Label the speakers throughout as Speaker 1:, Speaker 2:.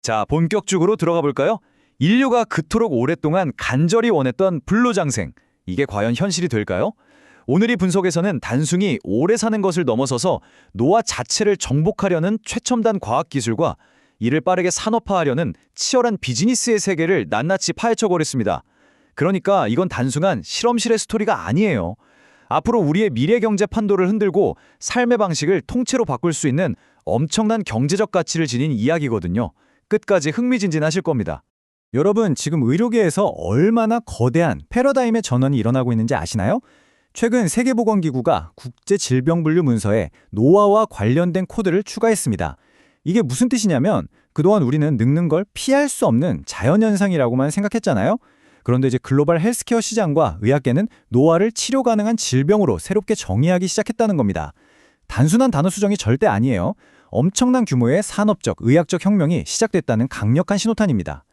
Speaker 1: 자, 본격적으로 들어가 볼까요? 인류가 그토록 오랫동안 간절히 원했던 불로장생. 이게 과연 현실이 될까요? 오늘 이 분석에서는 단순히 오래 사는 것을 넘어서서 노화 자체를 정복하려는 최첨단 과학기술과 이를 빠르게 산업화하려는 치열한 비즈니스의 세계를 낱낱이 파헤쳐보겠습니다. 그러니까 이건 단순한 실험실의 스토리가 아니에요. 앞으로 우리의 미래 경제 판도를 흔들고 삶의 방식을 통째로 바꿀 수 있는 엄청난 경제적 가치를 지닌 이야기거든요. 끝까지 흥미진진하실 겁니다.
Speaker 2: 여러분, 지금 의료계에서 얼마나 거대한 패러다임의 전환이 일어나고 있는지 아시나요? 최근 세계보건기구가 국제질병분류 문서에 노화와 관련된 코드를 추가했습니다. 이게 무슨 뜻이냐면 그동안 우리는 늙는 걸 피할 수 없는 자연현상이라고만 생각했잖아요. 그런데 이제 글로벌 헬스케어 시장과 의학계는 노화를 치료 가능한 질병으로 새롭게 정의하기 시작했다는 겁니다. 단순한 단어 수정이 절대 아니에요. 엄청난 규모의 산업적, 의학적 혁명이 시작됐다는 강력한 신호탄입니다.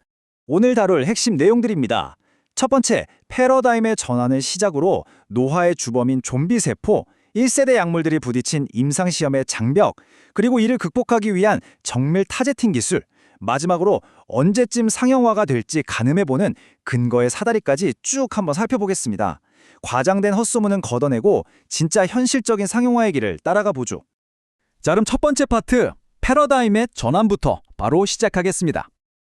Speaker 2: 오늘 다룰 핵심 내용들입니다. 첫 번째, 패러다임의 전환을 시작으로 노화의 주범인 좀비세포, 1세대 약물들이 부딪힌 임상시험의 장벽, 그리고 이를 극복하기 위한 정밀 타겟팅 기술, 마지막으로 언제쯤 상용화가 될지 가늠해보는 근거의 사다리까지 쭉 한번 살펴보겠습니다. 과장된 헛소문은 걷어내고 진짜 현실적인 상용화의 길을 따라가 보죠. 자, 그럼 첫 번째 파트, 패러다임의 전환부터 바로 시작하겠습니다.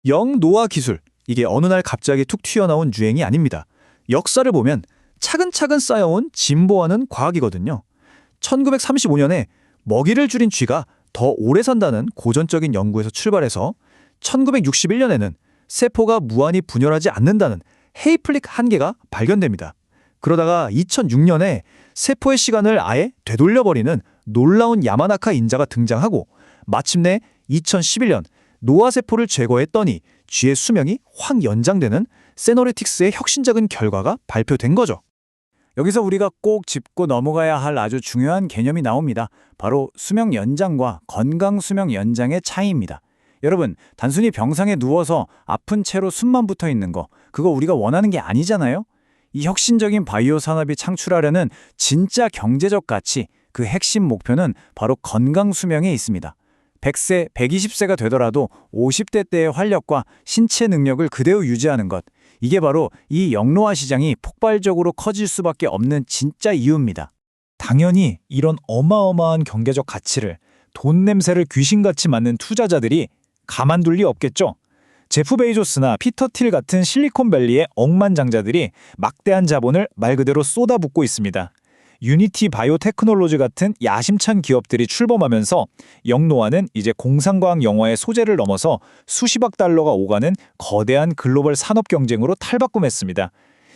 Speaker 2: 영노화 기술, 이게 어느 날 갑자기 툭 튀어나온 유행이 아닙니다. 역사를 보면 차근차근 쌓여온 진보하는 과학이거든요. 1935년에 먹이를 줄인 쥐가 더 오래 산다는 고전적인 연구에서 출발해서 1961년에는 세포가 무한히 분열하지 않는다는 헤이플릭 한계가 발견됩니다. 그러다가 2006년에 세포의 시간을 아예 되돌려버리는 놀라운 야마나카 인자가 등장하고 마침내 2011년 노화세포를 제거했더니 쥐의 수명이 확 연장되는 세노레틱스의 혁신적인 결과가 발표된 거죠. 여기서 우리가 꼭 짚고 넘어가야 할 아주 중요한 개념이 나옵니다. 바로 수명 연장과 건강 수명 연장의 차이입니다. 여러분, 단순히 병상에 누워서 아픈 채로 숨만 붙어 있는 거, 그거 우리가 원하는 게 아니잖아요? 이 혁신적인 바이오 산업이 창출하려는 진짜 경제적 가치, 그 핵심 목표는 바로 건강 수명에 있습니다. 100세, 120세가 되더라도 50대 때의 활력과 신체 능력을 그대로 유지하는 것. 이게 바로 이 영노화 시장이 폭발적으로 커질 수밖에 없는 진짜 이유입니다. 당연히 이런 어마어마한 경제적 가치를 돈 냄새를 귀신같이 맡는 투자자들이 가만둘 리 없겠죠. 제프 베이조스나 피터 틸 같은 실리콘밸리의 억만장자들이 막대한 자본을 말 그대로 쏟아붓고 있습니다. 유니티 바이오테크놀로지 같은 야심찬 기업들이 출범하면서 영노화는 이제 공상과학 영화의 소재를 넘어서 수십억 달러가 오가는 거대한 글로벌 산업 경쟁으로 탈바꿈했습니다.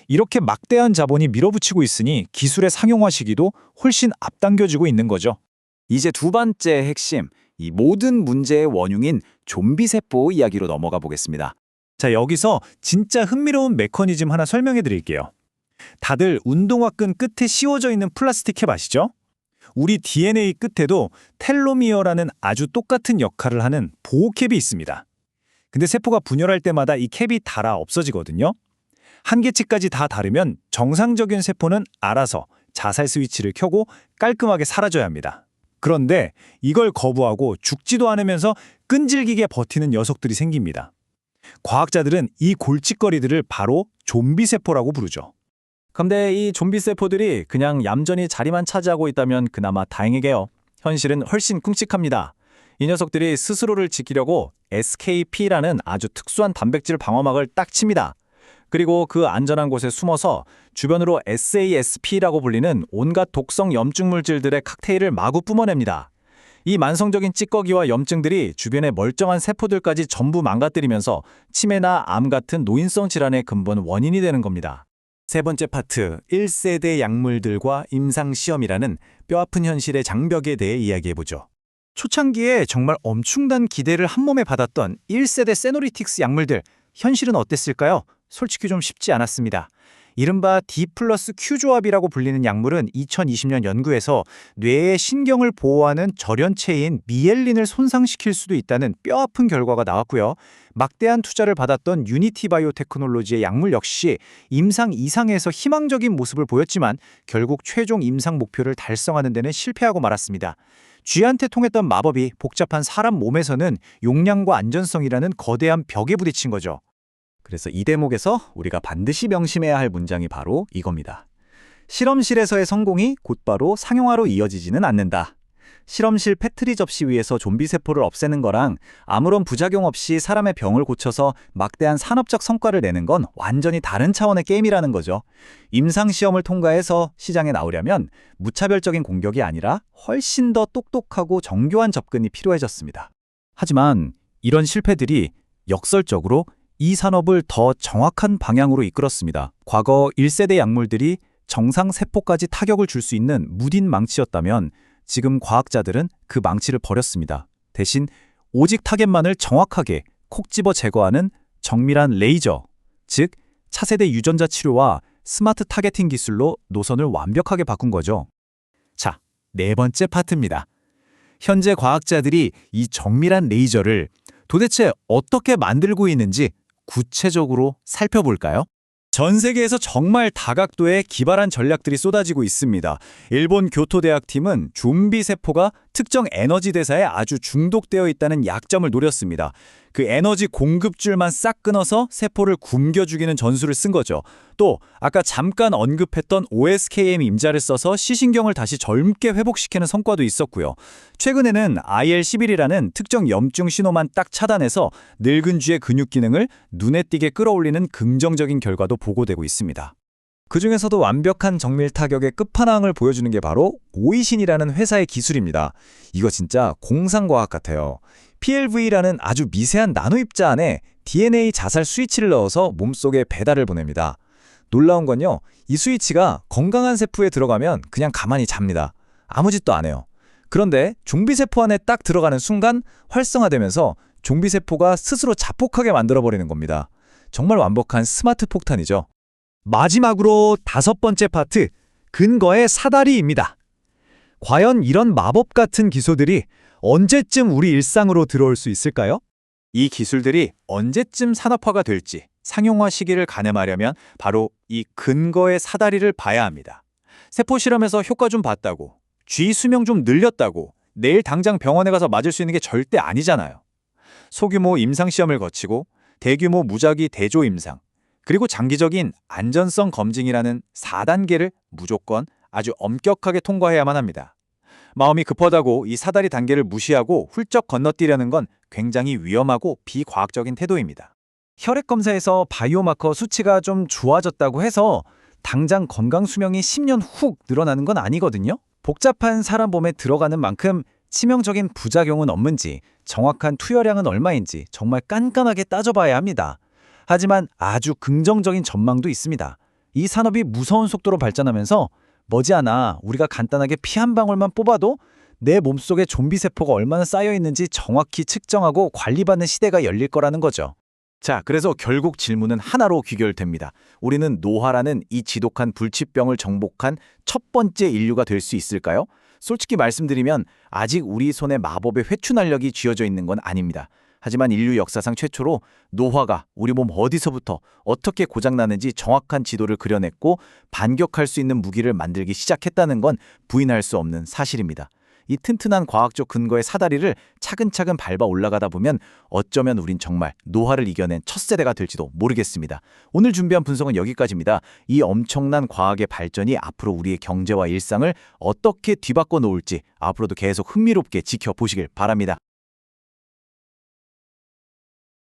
Speaker 2: 이렇게 막대한 자본이 밀어붙이고 있으니 기술의 상용화 시기도 훨씬 앞당겨지고 있는 거죠. 이제 두 번째 핵심, 이 모든 문제의 원흉인 좀비세포 이야기로 넘어가 보겠습니다. 자, 여기서 진짜 흥미로운 메커니즘 하나 설명해 드릴게요. 다들 운동화끈 끝에 씌워져 있는 플라스틱 캡 아시죠? 우리 DNA 끝에도 텔로미어라는 아주 똑같은 역할을 하는 보호캡이 있습니다. 근데 세포가 분열할 때마다 이 캡이 닳아 없어지거든요. 한계치까지 다 닳으면 정상적인 세포는 알아서 자살 스위치를 켜고 깔끔하게 사라져야 합니다. 그런데 이걸 거부하고 죽지도 않으면서 끈질기게 버티는 녀석들이 생깁니다. 과학자들은 이 골칫거리들을 바로 좀비세포라고 부르죠. 근데 이 좀비세포들이 그냥 얌전히 자리만 차지하고 있다면 그나마 다행이게요. 현실은 훨씬 끔찍합니다. 이 녀석들이 스스로를 지키려고 SKP라는 아주 특수한 단백질 방어막을 딱 칩니다. 그리고 그 안전한 곳에 숨어서 주변으로 SASP라고 불리는 온갖 독성 염증 물질들의 칵테일을 마구 뿜어냅니다. 이 만성적인 찌꺼기와 염증들이 주변의 멀쩡한 세포들까지 전부 망가뜨리면서 치매나 암 같은 노인성 질환의 근본 원인이 되는 겁니다. 세 번째 파트, 1세대 약물들과 임상시험이라는 뼈아픈 현실의 장벽에 대해 이야기해보죠. 초창기에 정말 엄청난 기대를 한몸에 받았던 1세대 세노리틱스 약물들, 현실은 어땠을까요? 솔직히 좀 쉽지 않았습니다. 이른바 D 플러스 Q 조합이라고 불리는 약물은 2020년 연구에서 뇌의 신경을 보호하는 절연체인 미엘린을 손상시킬 수도 있다는 뼈아픈 결과가 나왔고요. 막대한 투자를 받았던 유니티 바이오테크놀로지의 약물 역시 임상 이상에서 희망적인 모습을 보였지만 결국 최종 임상 목표를 달성하는 데는 실패하고 말았습니다. 쥐한테 통했던 마법이 복잡한 사람 몸에서는 용량과 안전성이라는 거대한 벽에 부딪힌 거죠. 그래서 이 대목에서 우리가 반드시 명심해야 할 문장이 바로 이겁니다. 실험실에서의 성공이 곧바로 상용화로 이어지지는 않는다. 실험실 패트리 접시 위에서 좀비 세포를 없애는 거랑 아무런 부작용 없이 사람의 병을 고쳐서 막대한 산업적 성과를 내는 건 완전히 다른 차원의 게임이라는 거죠. 임상시험을 통과해서 시장에 나오려면 무차별적인 공격이 아니라 훨씬 더 똑똑하고 정교한 접근이 필요해졌습니다. 하지만 이런 실패들이 역설적으로 이 산업을 더 정확한 방향으로 이끌었습니다. 과거 1세대 약물들이 정상 세포까지 타격을 줄 수 있는 무딘 망치였다면 지금 과학자들은 그 망치를 버렸습니다. 대신 오직 타겟만을 정확하게 콕 집어 제거하는 정밀한 레이저, 즉 차세대 유전자 치료와 스마트 타겟팅 기술로 노선을 완벽하게 바꾼 거죠. 자, 네 번째 파트입니다. 현재 과학자들이 이 정밀한 레이저를 도대체 어떻게 만들고 있는지 구체적으로 살펴볼까요? 전 세계에서 정말 다각도의 기발한 전략들이 쏟아지고 있습니다. 일본 교토대학 팀은 좀비 세포가 특정 에너지 대사에 아주 중독되어 있다는 약점을 노렸습니다. 그 에너지 공급줄만 싹 끊어서 세포를 굶겨 죽이는 전술을 쓴 거죠. 또 아까 잠깐 언급했던 OSKM 임자를 써서 시신경을 다시 젊게 회복시키는 성과도 있었고요. 최근에는 IL-11이라는 특정 염증 신호만 딱 차단해서 늙은 쥐의 근육 기능을 눈에 띄게 끌어올리는 긍정적인 결과도 보고되고 있습니다. 그중에서도 완벽한 정밀 타격의 끝판왕을 보여주는 게 바로 오이신이라는 회사의 기술입니다. 이거 진짜 공상과학 같아요. PLV라는 아주 미세한 나노 입자 안에 DNA 자살 스위치를 넣어서 몸속에 배달을 보냅니다. 놀라운 건요, 이 스위치가 건강한 세포에 들어가면 그냥 가만히 잡니다. 아무 짓도 안 해요. 그런데 좀비 세포 안에 딱 들어가는 순간 활성화되면서 좀비 세포가 스스로 자폭하게 만들어버리는 겁니다. 정말 완벽한 스마트 폭탄이죠. 마지막으로 다섯 번째 파트, 근거의 사다리입니다. 과연 이런 마법 같은 기술들이 언제쯤 우리 일상으로 들어올 수 있을까요? 이 기술들이 언제쯤 산업화가 될지 상용화 시기를 가늠하려면 바로 이 근거의 사다리를 봐야 합니다. 세포 실험에서 효과 좀 봤다고, 쥐 수명 좀 늘렸다고 내일 당장 병원에 가서 맞을 수 있는 게 절대 아니잖아요. 소규모 임상시험을 거치고 대규모 무작위 대조 임상, 그리고 장기적인 안전성 검증이라는 4단계를 무조건 아주 엄격하게 통과해야만 합니다. 마음이 급하다고 이 사다리 단계를 무시하고 훌쩍 건너뛰려는 건 굉장히 위험하고 비과학적인 태도입니다. 혈액 검사에서 바이오마커 수치가 좀 좋아졌다고 해서 당장 건강 수명이 10년 훅 늘어나는 건 아니거든요. 복잡한 사람 몸에 들어가는 만큼 치명적인 부작용은 없는지, 정확한 투여량은 얼마인지 정말 깐깐하게 따져봐야 합니다. 하지만 아주 긍정적인 전망도 있습니다. 이 산업이 무서운 속도로 발전하면서 머지않아 우리가 간단하게 피 한 방울만 뽑아도 내 몸속에 좀비 세포가 얼마나 쌓여 있는지 정확히 측정하고 관리받는 시대가 열릴 거라는 거죠. 자, 그래서 결국 질문은 하나로 귀결됩니다. 우리는 노화라는 이 지독한 불치병을 정복한 첫 번째 인류가 될 수 있을까요? 솔직히 말씀드리면 아직 우리 손에 마법의 회춘 알력이 쥐어져 있는 건 아닙니다. 하지만 인류 역사상 최초로 노화가 우리 몸 어디서부터 어떻게 고장나는지 정확한 지도를 그려냈고 반격할 수 있는 무기를 만들기 시작했다는 건 부인할 수 없는 사실입니다. 이 튼튼한 과학적 근거의 사다리를 차근차근 밟아 올라가다 보면 어쩌면 우린 정말 노화를 이겨낸 첫 세대가 될지도 모르겠습니다. 오늘 준비한 분석은 여기까지입니다. 이 엄청난 과학의 발전이 앞으로 우리의 경제와 일상을 어떻게 뒤바꿔 놓을지 앞으로도 계속 흥미롭게 지켜보시길 바랍니다.